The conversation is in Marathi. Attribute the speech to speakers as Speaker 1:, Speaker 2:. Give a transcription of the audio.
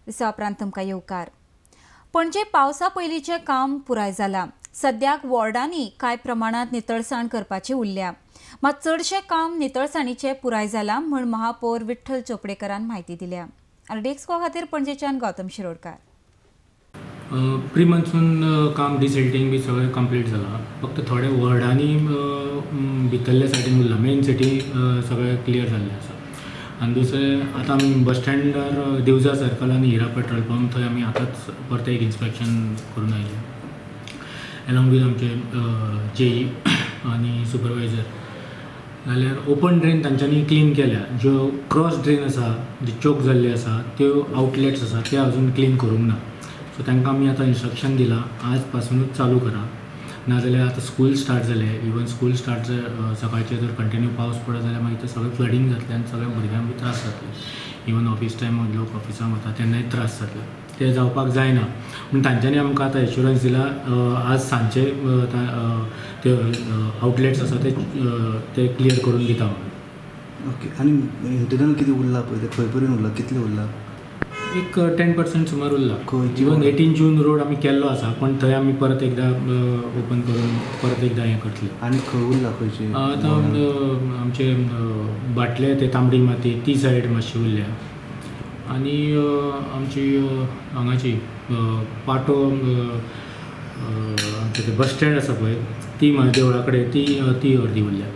Speaker 1: दिसा उपरांत तुमकां येवकार. पणजे पावसा पयलींचें काम पुराय जालां. सद्याक वॉर्डांनी कांय प्रमाणांत नितळसाण करपाची उरल्या. मात चडशें काम नितळसाणीचें पुराय जालां म्हूण महापौर विठ्ठल चोपडेकरान म्हायती दिल्या. डेस्को खातीर पणजेच्यान गौतम शिरोडकार.
Speaker 2: प्री मन्सून काम डिसिल्टिंग बी सगळें कंप्लीट जालां. फक्त थोडे वॉर्डांनी भितरल्या सायडीन उरला. मेन सिटी सगळें क्लियर जाल्लें आसा. आनी दुसरें आतां आमी बस स्टँडार दिवजा सर्कल आनी हिरा पेट्रोल पंप थंय आमी आतांच परतें एक इन्स्पेक्शन करून आयले. एलोंग वीथ आमचे जेई आनी सुपरवायझर. जाल्यार ओपन ड्रेन तांच्यांनी क्लीन केल्या. ज्यो क्रॉस ड्रेन आसा, ज्यो चोक जाल्ल्यो आसा, त्यो आउटलेट्स आसा ते अजून क्लीन करूंक ना. सो तांकां आमी आतां इन्स्ट्रक्शन दिलां आज पासूनच चालू करा. नाजाल्यार आतां स्कूल स्टार्ट जालें. इवन स्कूल स्टार्ट सकाळचे जर कंटिन्यू पावस पडत जाल्यार मागीर ते सगळें फ्लडींग जातलें आनी सगळ्या भुरग्यांक बी त्रास जातले. इवन ऑफिस टायम लोक ऑफिसांक वता तेन्नाय त्रास जातले. ते जावपाक जायना म्हूण तांच्यांनी आमकां आतां एश्युरन्स दिला. आज सांजचे ते आउटलेट्स आसा ते क्लियर करून दिता म्हणून.
Speaker 3: ओके. आनी इंटरनल कितें उरला पळय ते खंय पर्यंत उरला, कितलें उरला?
Speaker 2: एक 10% सुमार उरला.
Speaker 3: खंयची?
Speaker 2: इवन 18 जून रोड आमी केल्लो आसा पण थंय आमी परत एकदां ओपन करून परत एकदां हें करतले.
Speaker 3: आनी खंय उरला खंयचे?
Speaker 2: आतां आमचे बाटले ते तांबडी माती ती सायड मातशी उरल्या. आनी आमची हांगाची पाटो आमचे ते बस स्टँड आसा पळय ती देवळा कडेन ती अर्दी उरल्या.